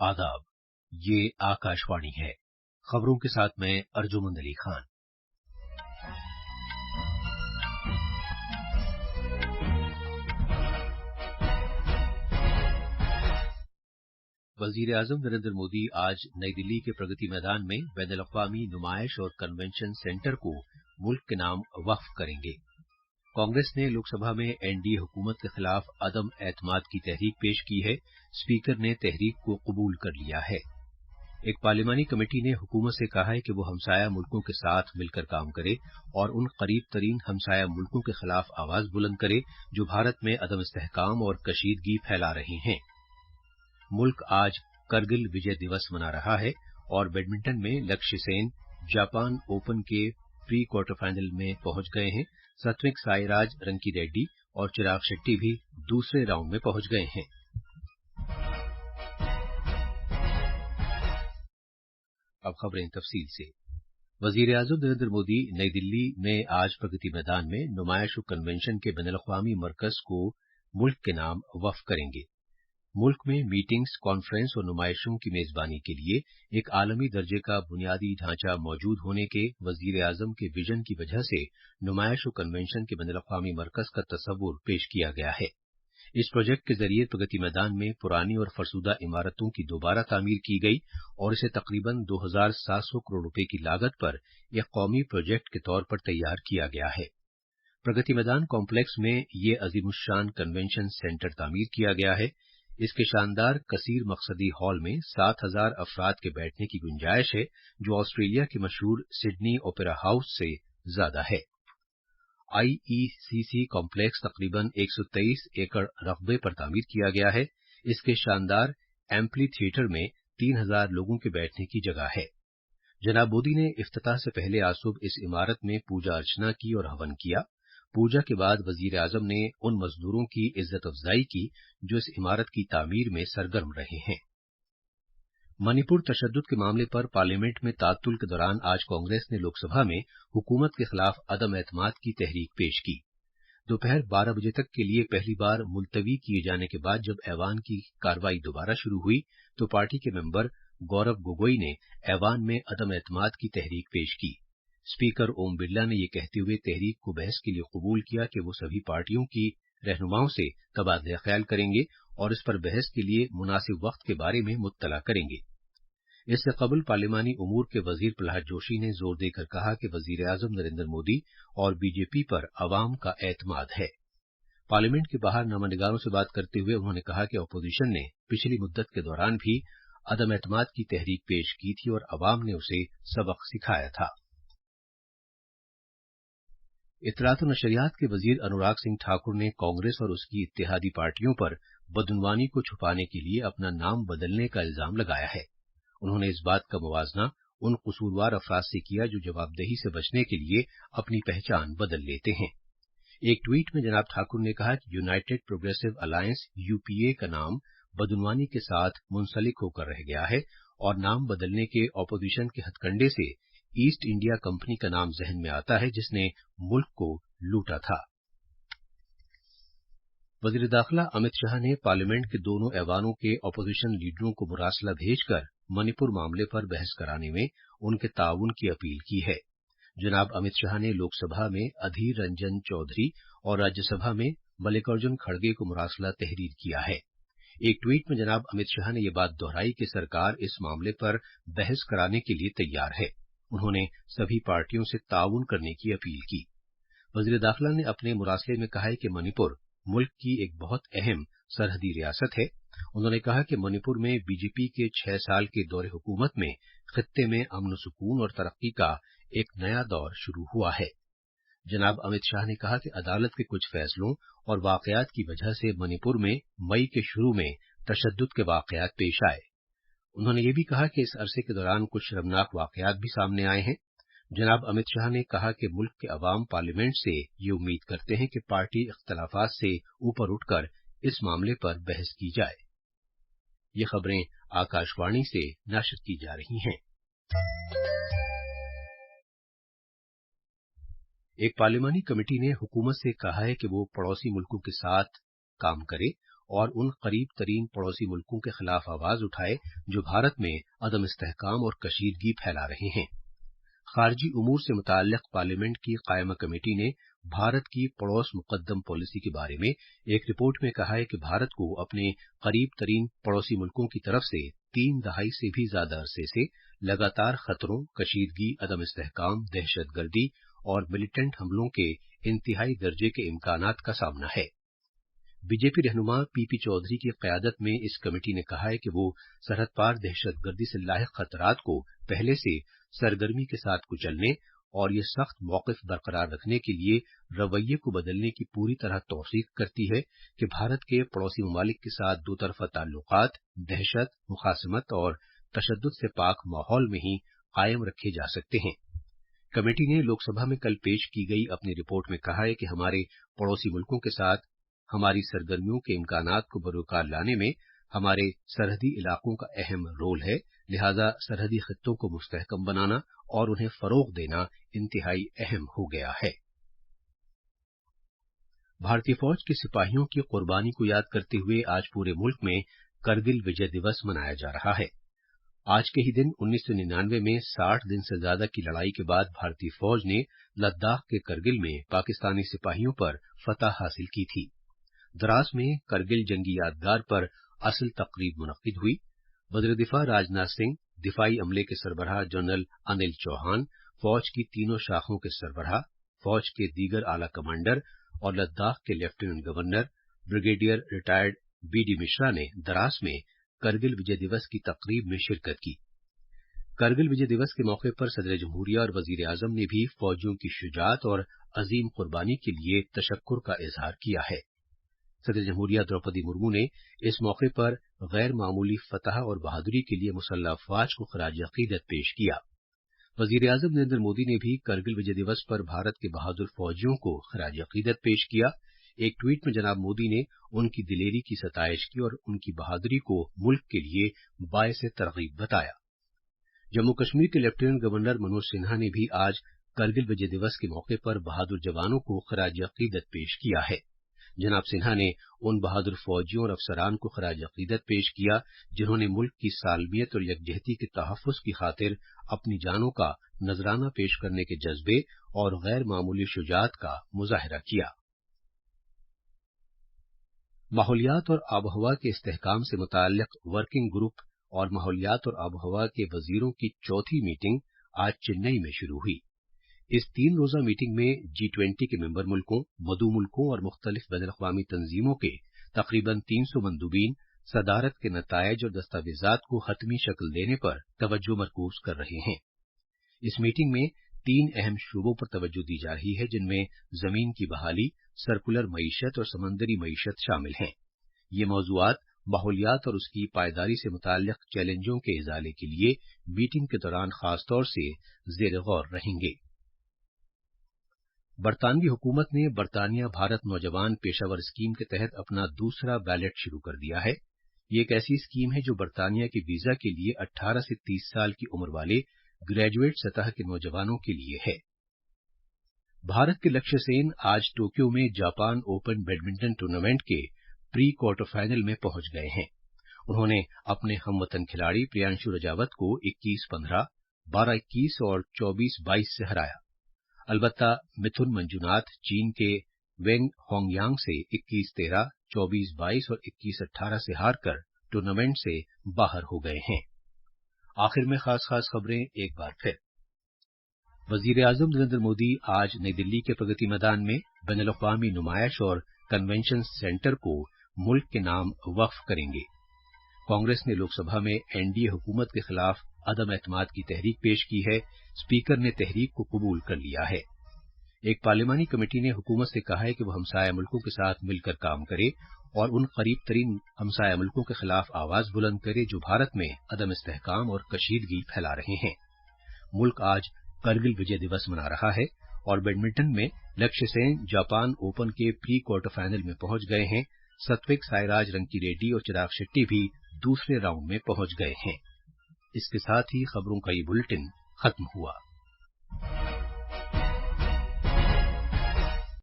आदाब, ये आकाशवाणी है। खबरों के साथ मैं अर्जुमंद अली खान। वजीर आजम नरेंद्र मोदी आज नई दिल्ली के प्रगति मैदान में बैनुल-अक़वामी नुमाइश और कन्वेंशन सेंटर को मुल्क के नाम वक्फ करेंगे। कांग्रेस ने लोकसभा में एनडीए हुकूमत के खिलाफ अदम एतमाद की तहरीक पेश की है। स्पीकर ने तहरीक को कबूल कर लिया है। एक पार्लिमानी कमेटी ने हुकूमत से कहा है कि वो हमसाया मुल्कों के साथ मिलकर काम करे और उन करीब तरीन हमसाया मुल्कों के खिलाफ आवाज बुलंद करे जो भारत में अदम इस्तेहकाम और कशीदगी फैला रहे हैं। मुल्क आज करगिल विजय दिवस मना रहा है और बैडमिंटन में लक्ष्य सेन जापान ओपन के प्री क्वार्टर फाइनल में पहुंच गए हैं। सात्विक साईराज रंकी रेड्डी और चिराग शेट्टी भी दूसरे राउंड में पहुंच गए हैं। अब खबरें तफसील से। वजीर आजम नरेंद्र मोदी नई दिल्ली में आज प्रगति मैदान में नुमाइश और कन्वेंशन के बैनुल-अक़वामी मरकज को मुल्क के नाम वक्फ करेंगे। मुल्क में मीटिंग्स, कॉन्फ्रेंस और नुमाइशों की मेजबानी के लिए एक आलमी दर्जे का बुनियादी ढांचा मौजूद होने के वजीर आजम के विजन की वजह से नुमाइश और कन्वेंशन के बैनुल-अक़वामी मरकज का तस्वुर पेश किया गया है। इस प्रोजेक्ट के जरिए प्रगति मैदान में पुरानी और फरसुदा इमारतों की दोबारा तामीर की गई और इसे तकरीबन 2,700 करोड़ रुपए की लागत पर एक कौमी प्रोजेक्ट के तौर पर तैयार किया गया है। प्रगति मैदान कॉम्प्लेक्स में ये अजीमुश्शान कन्वेंशन सेंटर तामीर किया गया है। इसके शानदार कसीर मकसदी हॉल में 7,000 अफराद के बैठने की गुंजाइश है, जो ऑस्ट्रेलिया के मशहूर सिडनी ओपेरा हाउस से ज्यादा है। आईईसीसी कॉम्प्लेक्स तकरीबन 123 एकड़ रकबे पर तामीर किया गया है। इसके शानदार एम्पली थिएटर में 3,000 लोगों के बैठने की जगह है। जनाब मोदी ने इफ्तिताह से पहले आज सुबह इस इमारत में पूजा अर्चना की और हवन किया। पूजा के बाद वजीर आजम ने उन मजदूरों की इज्जत अफजाई की जो इस इमारत की तामीर में सरगर्म रहे हैं। मणिपुर तशद्दुद के मामले पर पार्लियामेंट में तातुल के दौरान आज कांग्रेस ने लोकसभा में हुकूमत के खिलाफ अदम एतमाद की तहरीक पेश की। दोपहर 12 बजे तक के लिए पहली बार मुलतवी किए जाने के बाद जब ऐवान की कार्रवाई दोबारा शुरू हुई तो पार्टी के मेंबर गौरव गोगोई ने ऐवान में अदम एतमाद की तहरीक पेश की। स्पीकर ओम बिरला ने यह कहते हुए तहरीक को बहस के लिए कबूल किया कि वो सभी पार्टियों की रहनुमाओं से तबादला ख्याल करेंगे और इस पर बहस के लिए मुनासिब वक्त के बारे में मुत्तला करेंगे। इससे कबल पार्लिमानी उमूर के वजीर प्रहलाद जोशी ने जोर देकर कहा कि वजीर आजम नरेंद्र मोदी और बीजेपी पर अवाम का एतमाद है। पार्लियामेंट के बाहर नमानिगारों से बात करते हुए उन्होंने कहा कि अपोजिशन ने पिछली मुद्दत के दौरान भी अदम एतमाद की तहरीक पेश की थी और अवाम ने उसे सबक सिखाया था। इत्तलात और नशरियात के वजीर अनुराग सिंह ठाकुर ने कांग्रेस और उसकी इत्तेहादी पार्टियों पर बदउनवानी को छुपाने के लिए अपना नाम बदलने का इल्जाम लगाया है। उन्होंने इस बात का मुवाजना उन कसूरवार अफराद से किया जो जवाबदेही से बचने के लिए अपनी पहचान बदल लेते हैं। एक ट्वीट में जनाब ठाकुर ने कहा कि यूनाइटेड प्रोग्रेसिव अलायंस यूपीए का नाम बदउनवानी के साथ मुंसलिक होकर रह गया है और नाम बदलने के ऑपोजिशन के हथकंडे से ईस्ट इंडिया कंपनी का नाम जहन में आता है जिसने मुल्क को लूटा था। वजीर दाखिला अमित शाह ने पार्लियामेंट के दोनों ऐवानों के ऑपोजिशन लीडरों को मुरासला भेजकर मणिपुर मामले पर बहस कराने में उनके ताउन की अपील की है। जनाब अमित शाह ने लोकसभा में अधीर रंजन चौधरी और राज्यसभा में मल्लिकार्जुन खड़गे को मुरासला तहरीर किया है। एक ट्वीट में जनाब अमित शाह ने यह बात दोहराई कि सरकार इस मामले पर बहस कराने के लिए तैयार है। उन्होंने सभी पार्टियों से ताउन करने की अपील की। वजीर दाखिला ने अपने मुरासले में कहा है कि मणिपुर मुल्क की एक बहुत अहम सरहदी रियासत है। उन्होंने कहा कि मणिपुर में बीजेपी के 6 साल के दौरे हुकूमत में खित्ते में अमन सुकून और तरक्की का एक नया दौर शुरू हुआ है। जनाब अमित शाह ने कहा कि अदालत के कुछ फैसलों और वाकयात की वजह से मणिपुर में मई के शुरू में तशद्दुद के वाकयात पेश आए। उन्होंने ये भी कहा कि इस अरसे के दौरान कुछ शर्मनाक वाकयात भी सामने आए हैं। जनाब अमित शाह ने कहा कि मुल्क के अवाम पार्लियामेंट से ये उम्मीद करते हैं कि पार्टी इख्तलाफात से ऊपर उठकर इस मामले पर बहस की जाए। ये खबरें आकाशवाणी से नशर की जा रही हैं। एक पार्लिमानी कमेटी ने हुकूमत से कहा है कि वो पड़ोसी मुल्कों के साथ काम करे और उन करीब तरीन पड़ोसी मुल्कों के खिलाफ आवाज उठाए जो भारत में अदम इस्तेहकाम और कशीदगी फैला रहे हैं। खारजी उमूर से मुताल्लिक पार्लियामेंट की कायमा कमेटी ने भारत की पड़ोस मुकद्दम पॉलिसी के बारे में एक रिपोर्ट में कहा है कि भारत को अपने करीब तरीन पड़ोसी मुल्कों की तरफ से 3 दहाई से भी ज्यादा अरसे से लगातार खतरों, कशीदगी, अदम इस्तेहकाम, दहशतगर्दी और मिलिटेंट हमलों के इंतहाई दर्जे के इम्कानात का सामना है। बीजेपी रहनुमा पीपी चौधरी की क़यादत में इस कमेटी ने कहा है कि वो सरहद पार दहशतगर्दी से लाहिक खतरात को पहले से सरगर्मी के साथ कुचलने और ये सख्त मौक़िफ़ बरकरार रखने के लिए रवैये को बदलने की पूरी तरह तौसीक करती है कि भारत के पड़ोसी ममालिक के साथ दो तरफ़ा ताल्लुकात दहशत, मुखासमत और तशद्दुद से पाक माहौल में ही कायम रखे जा सकते हैं। कमेटी ने लोकसभा में कल पेश की गई अपनी रिपोर्ट में कहा है कि हमारे पड़ोसी मुल्कों के साथ हमारी सरगर्मियों के इम्कानात को बरूकार लाने में हमारे सरहदी इलाकों का अहम रोल है, लिहाजा सरहदी खित्तों को मुस्तहकम बनाना और उन्हें फरोग देना इंतहाई अहम हो गया है। भारतीय फौज के सिपाहियों की कुर्बानी को याद करते हुए आज पूरे मुल्क में करगिल विजय दिवस मनाया जा रहा है। आज के ही दिन 1999 में 60 दिन से ज्यादा की लड़ाई के बाद भारतीय फौज ने लद्दाख के करगिल में पाकिस्तानी सिपाहियों पर फतह हासिल की थी। द्रास में करगिल जंगी यादगार पर असल तकरीब मुनक्किद हुई। वज़ीर दिफा राजनाथ सिंह, दिफाई अमले के सरबराह जनरल अनिल चौहान, फौज की तीनों शाखों के सरबराह, फौज के दीगर आला कमांडर और लद्दाख के lieutenant governor brigadier retired BD Mishra ने द्रास में करगिल विजय दिवस की तकरीब में शिरकत की। करगिल विजय दिवस के मौके पर सदर जमहूरिया और वजीर आजम ने भी फौजियों की शुजाअत और अजीम कुर्बानी के लिए तशक्कुर का इजहार किया है। सदर जमहूरिया द्रौपदी मुर्मू ने इस मौके पर गैर मामूली फतह और बहादुरी के लिए मुसल्लह अफवाज को खराज अकीदत पेश किया। वजीर आजम नरेंद्र मोदी ने भी करगिल विजय दिवस पर भारत के बहादुर फौजियों को खराज अकीदत पेश किया। एक ट्वीट में जनाब मोदी ने उनकी दिलेरी की सताइश की और उनकी बहादुरी को मुल्क के लिए बायसे तरगीब बताया। जम्मू कश्मीर के लेफ्टिनेंट गवर्नर मनोज सिन्हा ने भी आज करगिल विजय दिवस के मौके पर बहादुर जवानों को खराज अकीदत पेश किया है। जनाब सिन्हा ने उन बहादुर फौजियों और अफसरान को खराज अकीदत पेश किया जिन्होंने मुल्क की सालमियत और यकजहती के तहफ़्फ़ुज़ की खातिर अपनी जानों का नजराना पेश करने के जज्बे और गैर मामूली शुजाअत का मुजाहिरा किया। माहौलियात और आबोहवा के इस्तेहकाम से मुताल्लिक वर्किंग ग्रुप और माहौलियात और आबोहवा के वजीरों की चौथी मीटिंग आज चेन्नई में शुरू हुई। इस 3 रोजा मीटिंग में G20 के मेंबर मुल्कों, मदू मुल्कों और मुख्तलिफ बैनुल-अक़वामी तंजीमों के तकरीबन 300 मंदूबीन सदारत के नतायज और दस्तावेजात को हतमी शक्ल देने पर तवज्जो मरकूज कर रहे हैं। इस मीटिंग में 3 अहम शोबों पर तवज्जो दी जा रही है जिनमें जमीन की बहाली, सर्कुलर मईशत और समंदरी मईशत शामिल हैं। ये मौज़ूआत माहौलियात और उसकी पायदारी से मुताल्लिक चैलेंजों के इज़ाले के लिए मीटिंग के दौरान खासतौर से ज़ेर गौर रहेंगे। बरतानवी हुकूमत ने बरतानिया भारत नौजवान पेशावर स्कीम के तहत अपना दूसरा बैलेट शुरू कर दिया है। ये एक ऐसी स्कीम है जो बरतानिया के वीजा के लिए 18 से 30 साल की उम्र वाले ग्रेजुएट सतह के नौजवानों के लिए है। भारत के लक्ष्य सेन आज टोक्यो में जापान ओपन बैडमिंटन टूर्नामेंट के प्री क्वार्टर फाइनल में पहुंच गए हैं। उन्होंने अपने हमवतन खिलाड़ी प्रियांशु रजावत को 21-15, 12-21 और 24-22 से हराया। अलबत्ता मिथुन मंजुनाथ चीन के वेंग होंगयांग से 21-13, 24-22 और 21-18 से हारकर टूर्नामेंट से बाहर हो गए हैं। आखिर में खास खबरें एक बार फिर। वजीर आजम नरेंद्र मोदी आज नई दिल्ली के प्रगति मैदान में बैनुल-अक़वामी नुमाइश और कन्वेंशन सेंटर को मुल्क के नाम वक्फ करेंगे। कांग्रेस ने लोकसभा में एनडीए हुकूमत के खिलाफ अदम एतमाद की तहरीक पेश की है। स्पीकर ने तहरीक को कबूल कर लिया है। एक पार्लिमानी कमेटी ने हुकूमत से कहा है कि वह हमसाया मुल्कों के साथ मिलकर काम करे और उन करीब तरीन हमसाया मुल्कों के खिलाफ आवाज बुलंद करे जो भारत में अदम इस्तेहकाम और कशीदगी फैला रहे हैं। मुल्क आज करगिल विजय दिवस मना रहा है और बैडमिंटन में लक्ष्य सेन जापान ओपन के प्री क्वार्टर फाइनल में पहुंच गए हैं। सत्विक साईराज रंकीरेड्डी और चिराग शेट्टी भी दूसरे राउंड में पहुंच गए हैं। इसके साथ ही खबरों का ये बुलेटिन खत्म हुआ।